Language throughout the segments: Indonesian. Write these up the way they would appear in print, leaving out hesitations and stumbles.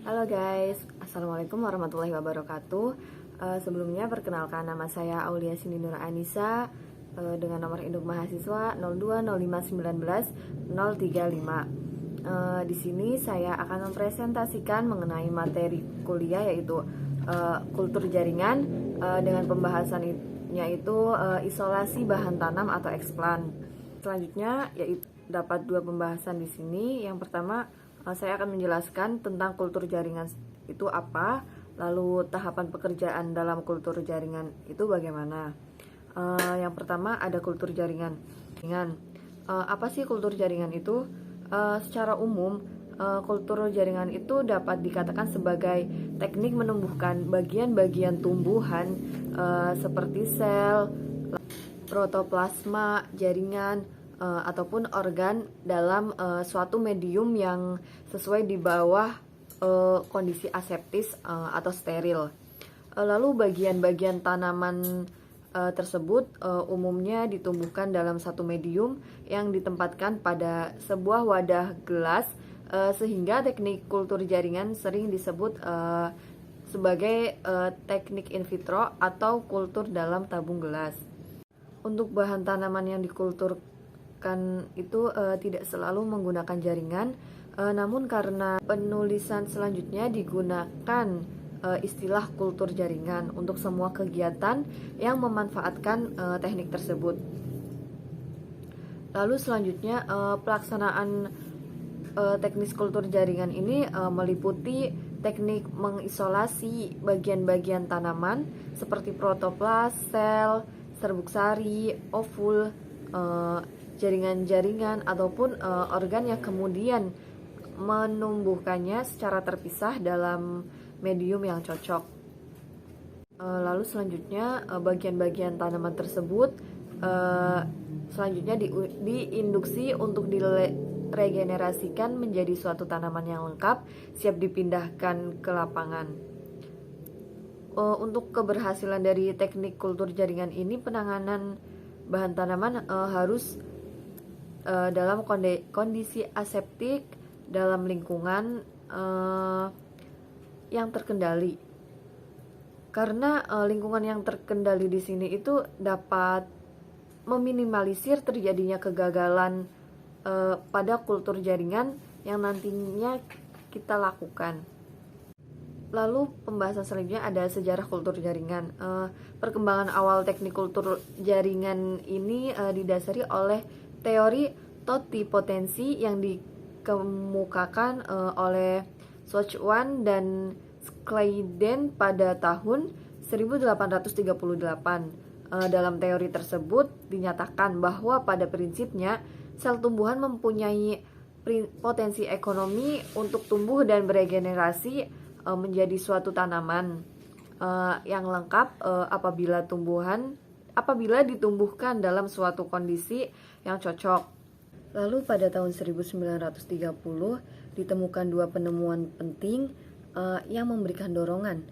Halo guys, Assalamualaikum warahmatullahi wabarakatuh. Sebelumnya perkenalkan, nama saya Aulia Sindi Nur Anissa, dengan nomor induk mahasiswa 020519 035. Di sini saya akan mempresentasikan mengenai materi kuliah, yaitu kultur jaringan, dengan pembahasannya itu isolasi bahan tanam atau eksplan. Selanjutnya yaitu dapat dua pembahasan di sini. Yang pertama, saya akan menjelaskan tentang kultur jaringan itu apa, lalu tahapan pekerjaan dalam kultur jaringan itu bagaimana. Yang pertama ada kultur jaringan. Apa sih kultur jaringan itu? Secara umum, kultur jaringan itu dapat dikatakan sebagai teknik menumbuhkan bagian-bagian tumbuhan seperti sel, protoplasma, jaringan, ataupun organ dalam suatu medium yang sesuai di bawah kondisi aseptis atau steril. Lalu bagian-bagian tanaman tersebut umumnya ditumbuhkan dalam satu medium yang ditempatkan pada sebuah wadah gelas, sehingga teknik kultur jaringan sering disebut sebagai teknik in vitro atau kultur dalam tabung gelas. Untuk bahan tanaman yang dikulturkan itu tidak selalu menggunakan jaringan, namun karena penulisan selanjutnya digunakan istilah kultur jaringan untuk semua kegiatan yang memanfaatkan teknik tersebut. Lalu selanjutnya pelaksanaan teknis kultur jaringan ini meliputi teknik mengisolasi bagian-bagian tanaman seperti protoplas, sel, serbuk sari, ovul, jaringan-jaringan ataupun organ yang kemudian menumbuhkannya secara terpisah dalam medium yang cocok. Lalu selanjutnya bagian-bagian tanaman tersebut selanjutnya diinduksi untuk diregenerasikan menjadi suatu tanaman yang lengkap, siap dipindahkan ke lapangan. Untuk keberhasilan dari teknik kultur jaringan ini, penanganan bahan tanaman harus dalam kondisi aseptik dalam lingkungan yang terkendali. Karena lingkungan yang terkendali di sini itu dapat meminimalisir terjadinya kegagalan pada kultur jaringan yang nantinya kita lakukan. Lalu pembahasan selanjutnya ada sejarah kultur jaringan. Perkembangan awal teknik kultur jaringan ini didasari oleh teori totipotensi yang dikemukakan oleh Schwartz dan Schleiden pada tahun 1838. Dalam teori tersebut dinyatakan bahwa pada prinsipnya sel tumbuhan mempunyai potensi ekonomi untuk tumbuh dan beregenerasi menjadi suatu tanaman yang lengkap apabila ditumbuhkan dalam suatu kondisi yang cocok. Lalu pada tahun 1930 ditemukan dua penemuan penting yang memberikan dorongan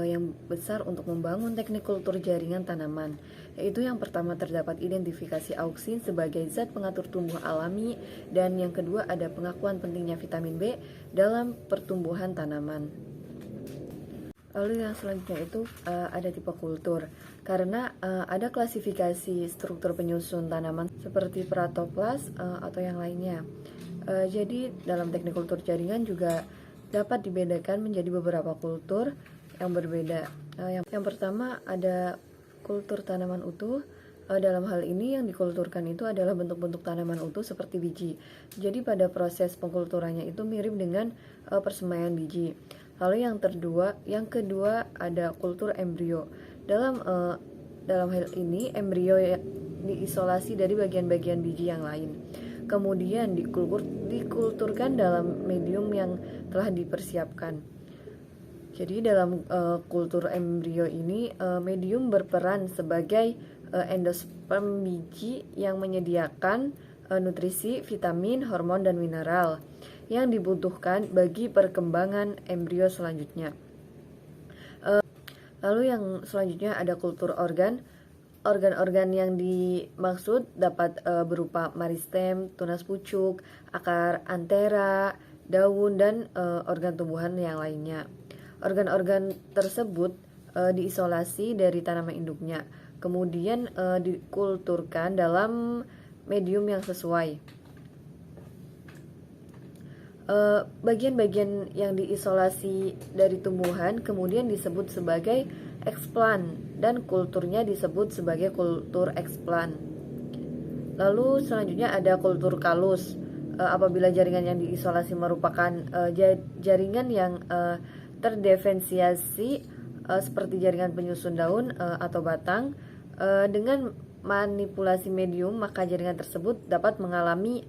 yang besar untuk membangun teknik kultur jaringan tanaman, yaitu yang pertama terdapat identifikasi auksin sebagai zat pengatur tumbuh alami, dan yang kedua ada pengakuan pentingnya vitamin B dalam pertumbuhan tanaman. Lalu yang selanjutnya itu ada tipe kultur, karena ada klasifikasi struktur penyusun tanaman seperti protoplas atau yang lainnya. Jadi dalam teknik kultur jaringan juga dapat dibedakan menjadi beberapa kultur yang berbeda. Yang pertama ada kultur tanaman utuh. Dalam hal ini yang dikulturkan itu adalah bentuk-bentuk tanaman utuh seperti biji. Jadi pada proses pengkulturannya itu mirip dengan persemaian biji. Lalu yang kedua ada kultur embrio. Dalam hal ini embrio diisolasi dari bagian-bagian biji yang lain. Kemudian dikulturkan dalam medium yang telah dipersiapkan. Jadi dalam kultur embrio ini medium berperan sebagai endosperm biji yang menyediakan nutrisi, vitamin, hormon, dan mineral yang dibutuhkan bagi perkembangan embrio selanjutnya. Lalu yang selanjutnya ada kultur organ. Organ-organ yang dimaksud dapat berupa meristem, tunas pucuk, akar antera, daun, dan organ tumbuhan yang lainnya. Organ-organ tersebut diisolasi dari tanaman induknya, kemudian dikulturkan dalam medium yang sesuai. Bagian-bagian yang diisolasi dari tumbuhan kemudian disebut sebagai eksplan, dan kulturnya disebut sebagai kultur eksplan. Lalu selanjutnya ada kultur kalus. Apabila jaringan yang diisolasi merupakan jaringan yang terdiferensiasi seperti jaringan penyusun daun atau batang, dengan manipulasi medium maka jaringan tersebut dapat mengalami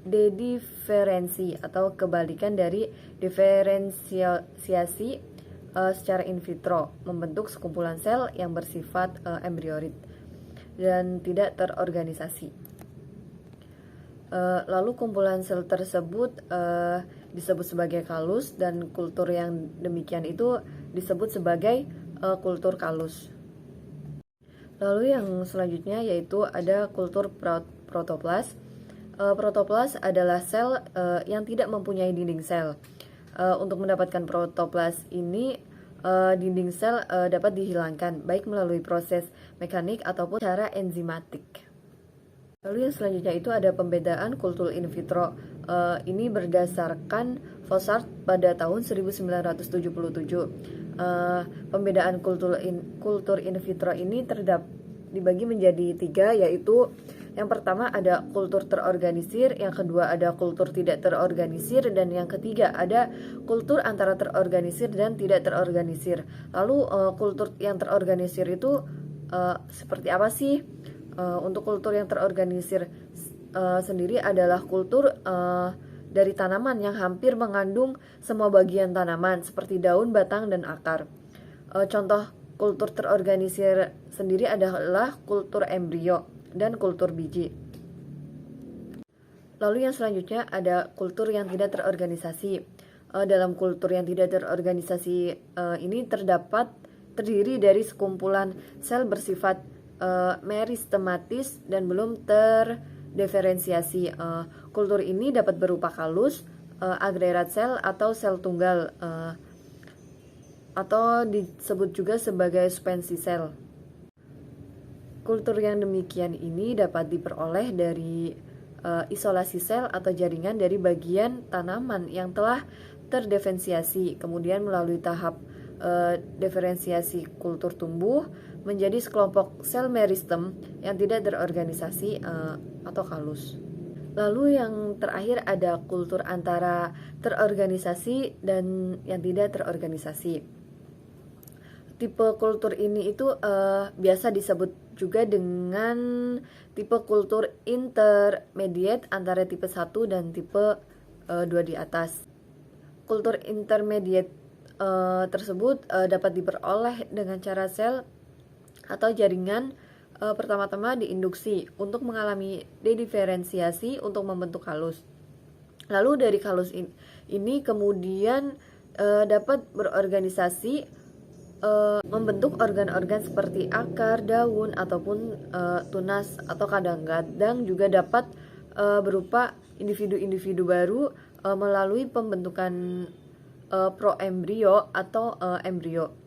dediferensi atau kebalikan dari diferensiasi secara in vitro, membentuk sekumpulan sel yang bersifat embrioid dan tidak terorganisasi. Lalu kumpulan sel tersebut disebut sebagai kalus, dan kultur yang demikian itu disebut sebagai kultur kalus. Lalu yang selanjutnya yaitu ada kultur protoplas. Protoplas adalah sel yang tidak mempunyai dinding sel. Untuk mendapatkan protoplas ini, dinding sel dapat dihilangkan baik melalui proses mekanik ataupun cara enzimatik. Lalu yang selanjutnya itu ada pembedaan kultur in vitro. Ini berdasarkan Fossard pada tahun 1977. Pembedaan kultur in vitro ini dibagi menjadi 3, yaitu yang pertama ada kultur terorganisir, yang kedua ada kultur tidak terorganisir, dan yang ketiga ada kultur antara terorganisir dan tidak terorganisir. Lalu kultur yang terorganisir itu seperti apa sih? Untuk kultur yang terorganisir sendiri adalah kultur dari tanaman yang hampir mengandung semua bagian tanaman seperti daun, batang, dan akar. Contoh kultur terorganisir sendiri adalah kultur embrio dan kultur biji. Lalu yang selanjutnya ada kultur yang tidak terorganisasi. Dalam kultur yang tidak terorganisasi ini terdiri dari sekumpulan sel bersifat meristematis dan belum terdiferensiasi. Kultur ini dapat berupa kalus, agregat sel, atau sel tunggal, atau disebut juga sebagai suspensi sel. Kultur yang demikian ini dapat diperoleh dari isolasi sel atau jaringan dari bagian tanaman yang telah terdiferensiasi, kemudian melalui tahap diferensiasi kultur tumbuh menjadi sekelompok sel meristem yang tidak terorganisasi atau kalus. Lalu yang terakhir ada kultur antara terorganisasi dan yang tidak terorganisasi. Tipe kultur ini itu biasa disebut juga dengan tipe kultur intermediate antara tipe 1 dan tipe 2 di atas. Kultur intermediate tersebut dapat diperoleh dengan cara sel atau jaringan pertama-tama diinduksi untuk mengalami dediferensiasi untuk membentuk kalus. Lalu dari kalus ini kemudian dapat berorganisasi membentuk organ-organ seperti akar, daun, ataupun tunas, atau kadang-kadang juga dapat berupa individu-individu baru melalui pembentukan proembrio atau embrio.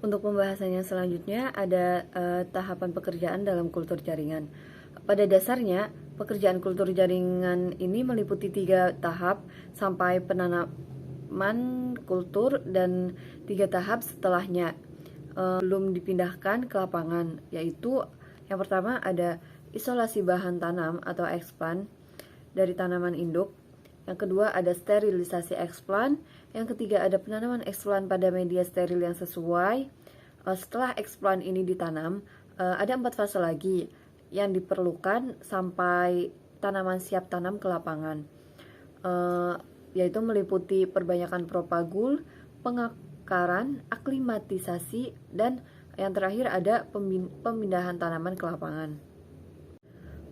Untuk pembahasan yang selanjutnya ada tahapan pekerjaan dalam kultur jaringan. Pada dasarnya, pekerjaan kultur jaringan ini meliputi 3 tahap sampai penanaman kultur dan 3 tahap setelahnya belum dipindahkan ke lapangan, yaitu yang pertama ada isolasi bahan tanam atau eksplan dari tanaman induk. Yang kedua ada sterilisasi eksplan. Yang ketiga ada penanaman eksplan pada media steril yang sesuai. Setelah eksplan ini ditanam, ada 4 fase lagi yang diperlukan sampai tanaman siap tanam ke lapangan, yaitu meliputi perbanyakan propagul, pengakaran, aklimatisasi, dan yang terakhir ada pemindahan tanaman ke lapangan.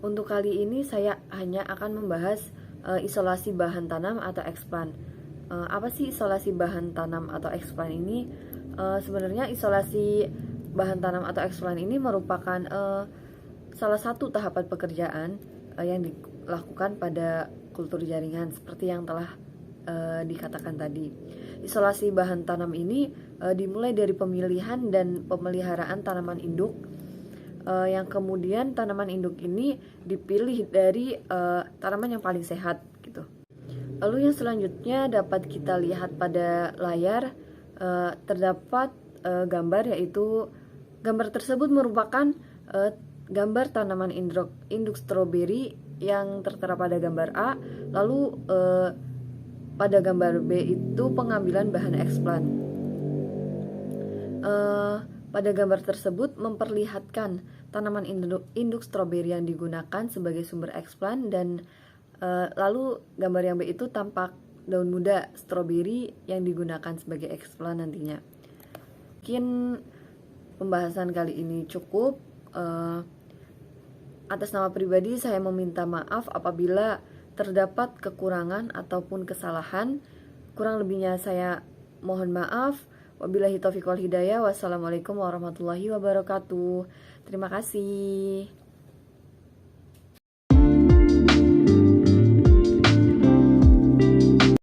Untuk kali ini saya hanya akan membahas isolasi bahan tanam atau eksplan. Apa sih isolasi bahan tanam atau eksplan ini? Sebenarnya isolasi bahan tanam atau eksplan ini merupakan salah satu tahapan pekerjaan yang dilakukan pada kultur jaringan seperti yang telah dikatakan tadi. Isolasi bahan tanam ini dimulai dari pemilihan dan pemeliharaan tanaman induk, yang kemudian tanaman induk ini dipilih dari tanaman yang paling sehat gitu. Lalu yang selanjutnya dapat kita lihat pada layar, terdapat gambar, yaitu gambar tersebut merupakan gambar tanaman induk stroberi yang tertera pada gambar A. Lalu pada gambar B itu pengambilan bahan eksplan. Pada gambar tersebut memperlihatkan tanaman induk stroberi yang digunakan sebagai sumber eksplan, dan lalu gambar yang B itu tampak daun muda stroberi yang digunakan sebagai eksplan nantinya. Mungkin pembahasan kali ini cukup. Atas nama pribadi saya meminta maaf apabila terdapat kekurangan ataupun kesalahan. Kurang lebihnya saya mohon maaf. Wabillahi taufiq wal hidayah. Wassalamualaikum warahmatullahi wabarakatuh. Terima kasih.